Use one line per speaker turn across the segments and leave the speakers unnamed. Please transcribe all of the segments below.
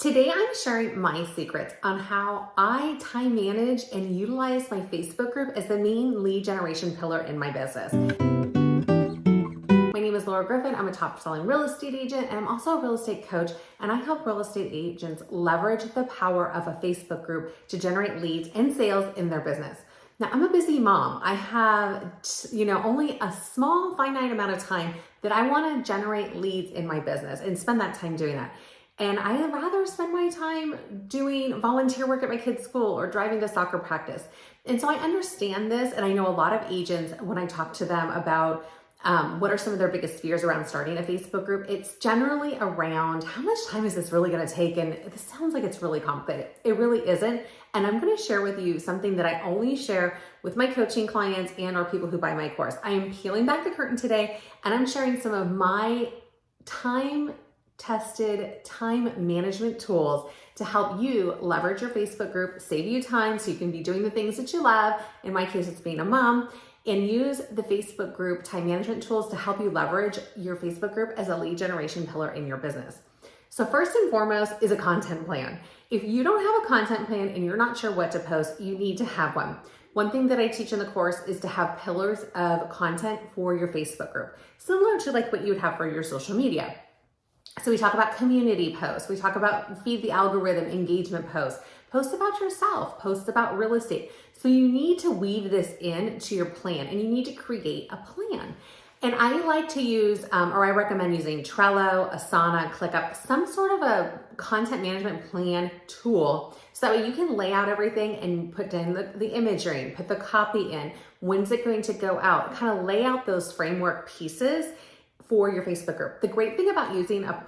Today, I'm sharing my secrets on how I time manage and utilize my Facebook group as the main lead generation pillar in my business. My name is Laura Griffin. I'm a top selling real estate agent, and I'm also a real estate coach, and I help real estate agents leverage the power of a Facebook group to generate leads and sales in their business. Now, I'm a busy mom. I have, only a small finite amount of time that I want to generate leads in my business and spend that time doing that. And I'd rather spend my time doing volunteer work at my kids' school or driving to soccer practice. And so I understand this, and I know a lot of agents, when I talk to them about what are some of their biggest fears around starting a Facebook group, it's generally around how much time is this really going to take? And this sounds like it's really complicated. It really isn't. And I'm going to share with you something that I only share with my coaching clients and or people who buy my course. I am peeling back the curtain today, and I'm sharing some of my time-tested time management tools to help you leverage your Facebook group, save you time so you can be doing the things that you love. In my case, it's being a mom. And use the Facebook group time management tools to help you leverage your Facebook group as a lead generation pillar in your business. So first and foremost is a content plan. If you don't have a content plan and you're not sure what to post, you need to have one. One thing that I teach in the course is to have pillars of content for your Facebook group, similar to like what you would have for your social media. So we talk about community posts, we talk about feed the algorithm engagement posts, post about yourself, post about real estate. So you need to weave this in to your plan, and you need to create a plan. And I like to use, or I recommend using Trello, Asana, ClickUp, some sort of a content management plan tool. So that way you can lay out everything and put in the imagery, put the copy in, when's it going to go out, kind of lay out those framework pieces for your Facebook group. The great thing about using a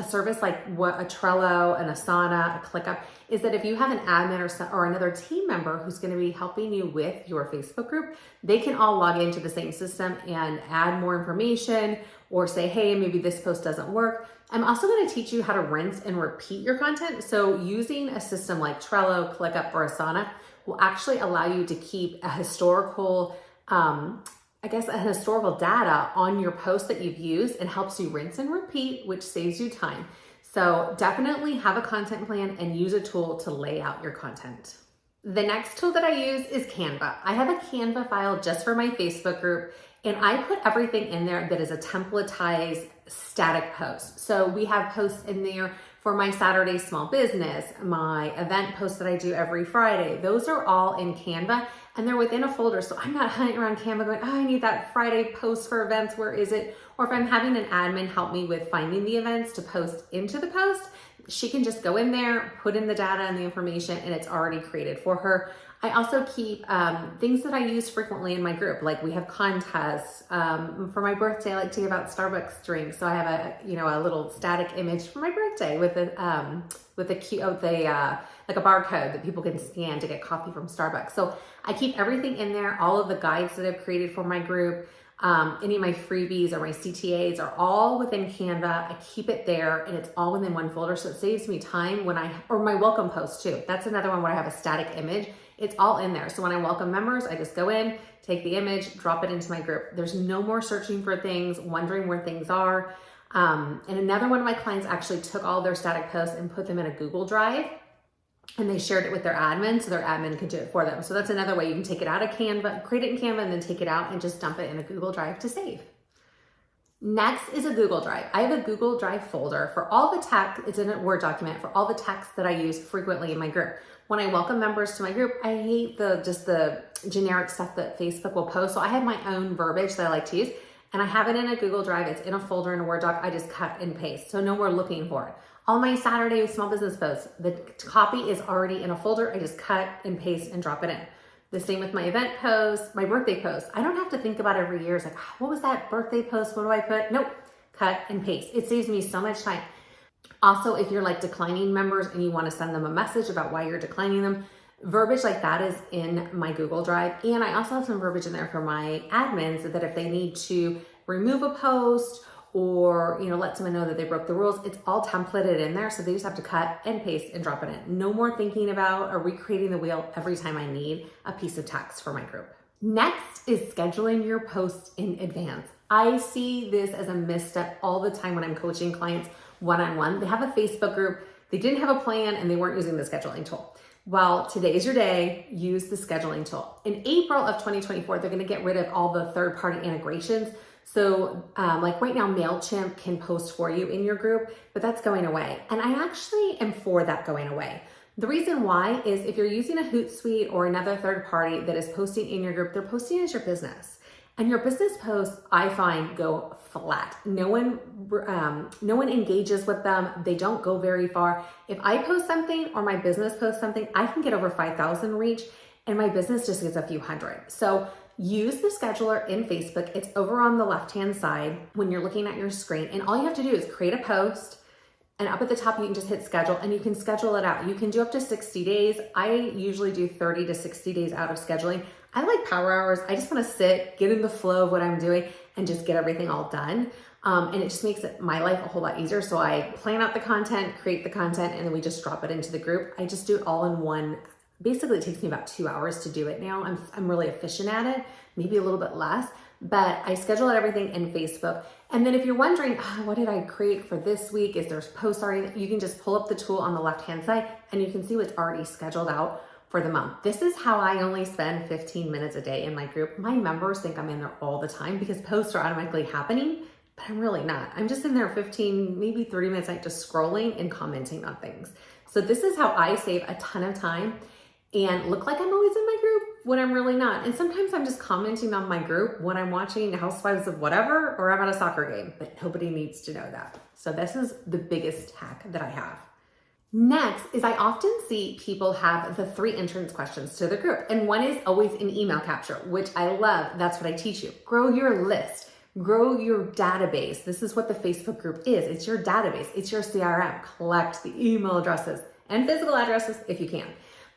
service like what a Trello, an Asana, a ClickUp is that if you have an admin or another team member who's going to be helping you with your Facebook group, they can all log into the same system and add more information or say, hey, maybe this post doesn't work. I'm also going to teach you how to rinse and repeat your content. So using a system like Trello, ClickUp, or Asana will actually allow you to keep a historical data on your posts that you've used and helps you rinse and repeat, which saves you time. So definitely have a content plan and use a tool to lay out your content. The next tool that I use is Canva. I have a Canva file just for my Facebook group, and I put everything in there that is a templatized static post. So we have posts in there for my Saturday small business, my event posts that I do every Friday. Those are all in Canva, and they're within a folder. So I'm not hunting around Canva going, oh, I need that Friday post for events. Where is it? Or if I'm having an admin help me with finding the events to post into the post, she can just go in there, put in the data and the information, and it's already created for her. I also keep things that I use frequently in my group. Like we have contests. For my birthday, I like to give out Starbucks drinks. So I have a little static image for my birthday with like a barcode that people can scan to get coffee from Starbucks. So I keep everything in there. All of the guides that I've created for my group, any of my freebies or my CTAs are all within Canva. I keep it there, and it's all within one folder. So it saves me time or my welcome post too. That's another one where I have a static image. It's all in there. So when I welcome members, I just go in, take the image, drop it into my group. There's no more searching for things, wondering where things are. And another one of my clients actually took all their static posts and put them in a Google Drive, and they shared it with their admin so their admin could do it for them. So that's another way you can take it out of Canva, create it in Canva, and then take it out and just dump it in a Google Drive to save. Next is a Google Drive. I have a Google Drive folder for all the text. It's in a Word document for all the text that I use frequently in my group. When I welcome members to my group, I hate the generic stuff that Facebook will post. So I have my own verbiage that I like to use, and I have it in a Google Drive. It's in a folder in a Word doc. I just cut and paste. So no more looking for it. All my Saturday small business posts, the copy is already in a folder. I just cut and paste and drop it in. The same with my event posts, my birthday posts. I don't have to think about every year. It's like, what was that birthday post? What do I put? Nope, cut and paste. It saves me so much time. Also, if you're like declining members and you want to send them a message about why you're declining them, verbiage like that is in my Google Drive. And I also have some verbiage in there for my admins that if they need to remove a post or let someone know that they broke the rules, it's all templated in there. So they just have to cut and paste and drop it in. No more thinking about or recreating the wheel every time I need a piece of text for my group. Next is scheduling your posts in advance. I see this as a misstep all the time when I'm coaching clients one-on-one. They have a Facebook group, they didn't have a plan and they weren't using the scheduling tool. Well, today is your day. Use the scheduling tool. In April of 2024, they're going to get rid of all the third-party integrations. So like right now, MailChimp can post for you in your group, but that's going away. And I actually am for that going away. The reason why is if you're using a Hootsuite or another third party that is posting in your group, they're posting as your business. And your business posts, I find, go flat. No one engages with them. They don't go very far. If I post something or my business posts something, I can get over 5,000 reach and my business just gets a few hundred. So use the scheduler in Facebook. It's over on the left-hand side when you're looking at your screen. And all you have to do is create a post, and up at the top, you can just hit schedule and you can schedule it out. You can do up to 60 days. I usually do 30 to 60 days out of scheduling. I like power hours. I just want to sit, get in the flow of what I'm doing and just get everything all done. And it just makes my life a whole lot easier. So I plan out the content, create the content, and then we just drop it into the group. I just do it all in one. Basically, it takes me about 2 hours to do it now. I'm really efficient at it, maybe a little bit less, but I schedule everything in Facebook. And then if you're wondering, what did I create for this week? Is there posts already? You can just pull up the tool on the left-hand side and you can see what's already scheduled out for the month. This is how I only spend 15 minutes a day in my group. My members think I'm in there all the time because posts are automatically happening, but I'm really not. I'm just in there 15, maybe 30 minutes a night just scrolling and commenting on things. So this is how I save a ton of time and look like I'm always in my group when I'm really not. And sometimes I'm just commenting on my group when I'm watching Housewives of whatever, or I'm at a soccer game, but nobody needs to know that. So this is the biggest hack that I have. Next is I often see people have the 3 entrance questions to the group. And one is always an email capture, which I love. That's what I teach you. Grow your list, grow your database. This is what the Facebook group is. It's your database. It's your CRM. Collect the email addresses and physical addresses if you can.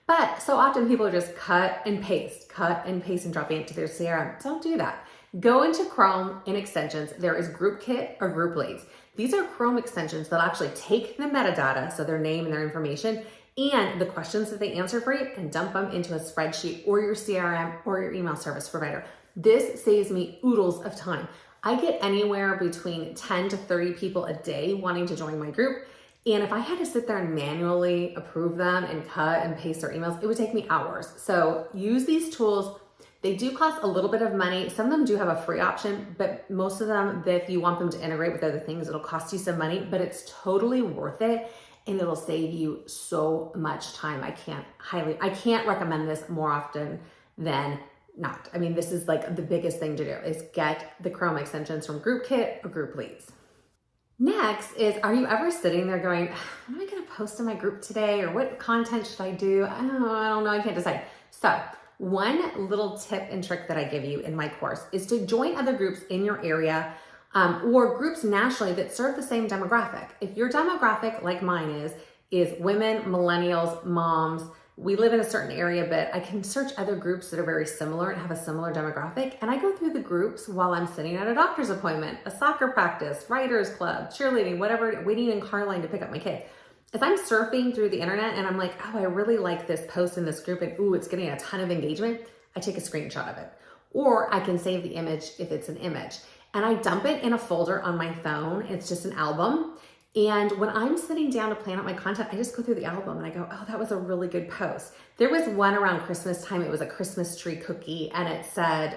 But so often people just cut and paste and drop it into their CRM. Don't do that. Go into Chrome in extensions. There is GroupKit or Group Leads. These are Chrome extensions that actually take the metadata, so their name and their information, and the questions that they answer for you and dump them into a spreadsheet or your CRM or your email service provider. This saves me oodles of time. I get anywhere between 10 to 30 people a day wanting to join my group. And if I had to sit there and manually approve them and cut and paste their emails, it would take me hours. So use these tools. They do cost a little bit of money. Some of them do have a free option, but most of them, if you want them to integrate with other things, it'll cost you some money, but it's totally worth it. And it'll save you so much time. I can't recommend this more often than not. I mean, this is like the biggest thing to do is get the Chrome extensions from GroupKit or Group Leads. Next is, are you ever sitting there going, what am I going to post in my group today? Or what content should I do? I don't know. I can't decide. So one little tip and trick that I give you in my course is to join other groups in your area or groups nationally that serve the same demographic. If your demographic, like mine is women, millennials, moms, we live in a certain area, but I can search other groups that are very similar and have a similar demographic. And I go through the groups while I'm sitting at a doctor's appointment, a soccer practice, writers club, cheerleading, whatever, waiting in car line to pick up my kid. As I'm surfing through the internet and I'm like, oh, I really like this post in this group and ooh, it's getting a ton of engagement, I take a screenshot of it. Or I can save the image if it's an image. And I dump it in a folder on my phone. It's just an album. And when I'm sitting down to plan out my content, I just go through the album and I go, oh, that was a really good post. There was one around Christmas time. It was a Christmas tree cookie. And it said,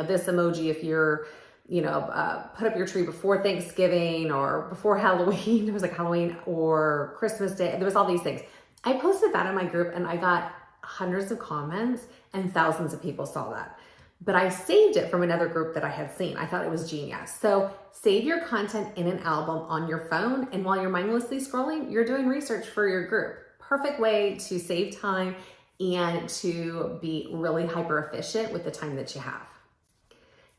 this emoji if you're, put up your tree before Thanksgiving or before Halloween. There was like Halloween or Christmas Day. There was all these things. I posted that in my group and I got hundreds of comments and thousands of people saw that. But I saved it from another group that I had seen. I thought it was genius. So save your content in an album on your phone. And while you're mindlessly scrolling, you're doing research for your group. Perfect way to save time and to be really hyper efficient with the time that you have.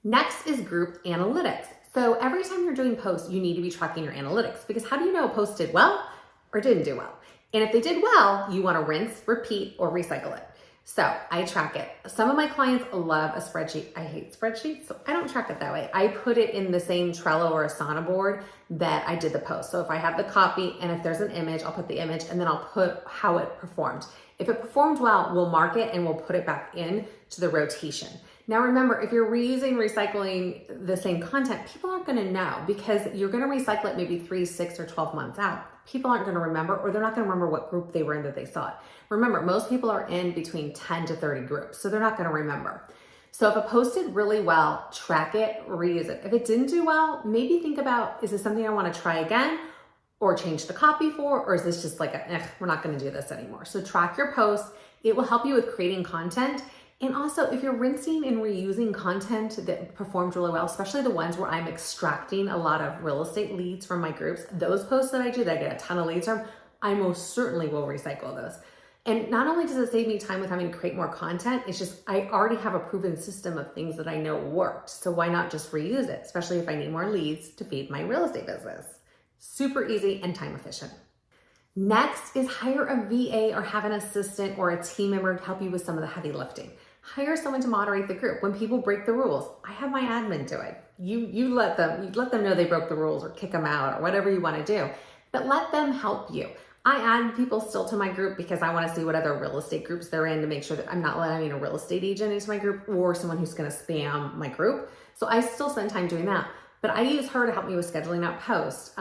Next is group analytics. So every time you're doing posts, you need to be tracking your analytics because how do you know a post did well or didn't do well? And if they did well, you want to rinse, repeat, or recycle it. So I track it. Some of my clients love a spreadsheet. I hate spreadsheets, so I don't track it that way. I put it in the same Trello or Asana board that I did the post. So if I have the copy and if there's an image, I'll put the image and then I'll put how it performed. If it performed well, we'll mark it and we'll put it back in to the rotation. Now remember, if you're reusing, recycling the same content, people aren't gonna know because you're gonna recycle it maybe 3, 6, or 12 months out. people aren't going to remember, or they're not going to remember what group they were in that they saw it. Remember, most people are in between 10 to 30 groups, so they're not going to remember. So if a post did really well, track it, reuse it. If it didn't do well, maybe think about, is this something I want to try again or change the copy for, or is this just like, we're not going to do this anymore. So track your posts. It will help you with creating content. And also, if you're rinsing and reusing content that performed really well, especially the ones where I'm extracting a lot of real estate leads from my groups, those posts that I do that I get a ton of leads from, I most certainly will recycle those. And not only does it save me time with having to create more content, it's just I already have a proven system of things that I know worked. So why not just reuse it, especially if I need more leads to feed my real estate business? Super easy and time efficient. Next is hire a VA or have an assistant or a team member to help you with some of the heavy lifting. Hire someone to moderate the group. When people break the rules, I have my admin do it. You let them know they broke the rules or kick them out or whatever you want to do, but let them help you. I add people still to my group because I want to see what other real estate groups they're in to make sure that I'm not letting a real estate agent into my group or someone who's going to spam my group. So I still spend time doing that. But I use her to help me with scheduling out posts,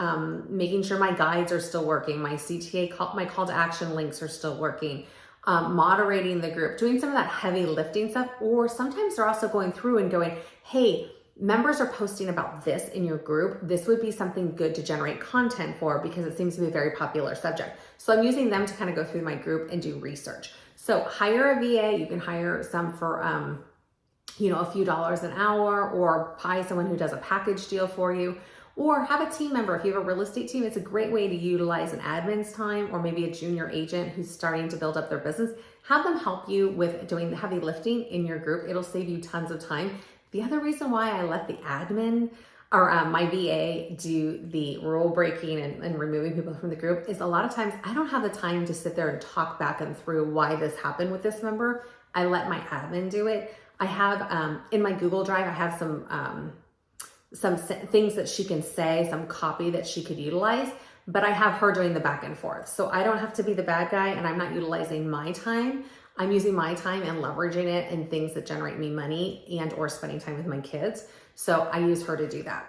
making sure my guides are still working, my CTA, my call to action links are still working, moderating the group, doing some of that heavy lifting stuff. Or sometimes they're also going through and going, hey, members are posting about this in your group. This would be something good to generate content for because it seems to be a very popular subject. So I'm using them to kind of go through my group and do research. So hire a VA. You can hire some for, a few dollars an hour, or buy someone who does a package deal for you, or have a team member. If you have a real estate team, it's a great way to utilize an admin's time or maybe a junior agent who's starting to build up their business. Have them help you with doing the heavy lifting in your group. It'll save you tons of time. The other reason why I let the admin or my VA do the rule breaking and removing people from the group is a lot of times I don't have the time to sit there and talk back and through why this happened with this member. I let my admin do it. I have in my Google Drive, I have some things that she can say, some copy that she could utilize, but I have her doing the back and forth. So I don't have to be the bad guy and I'm not utilizing my time. I'm using my time and leveraging it in things that generate me money and or spending time with my kids. So I use her to do that.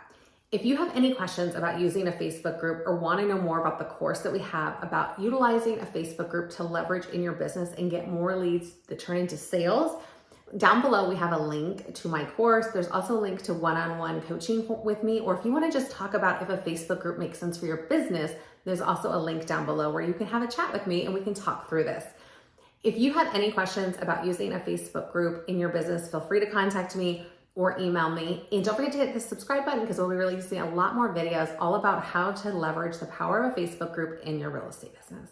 If you have any questions about using a Facebook group or want to know more about the course that we have about utilizing a Facebook group to leverage in your business and get more leads that turn into sales, down below we have a link to my course. There's also a link to one-on-one coaching with me, or if you want to just talk about if a Facebook group makes sense for your business, there's also a link down below where you can have a chat with me and we can talk through this. If you have any questions about using a Facebook group in your business, feel free to contact me or email me. And don't forget to hit the subscribe button because we'll be releasing a lot more videos all about how to leverage the power of a Facebook group in your real estate business.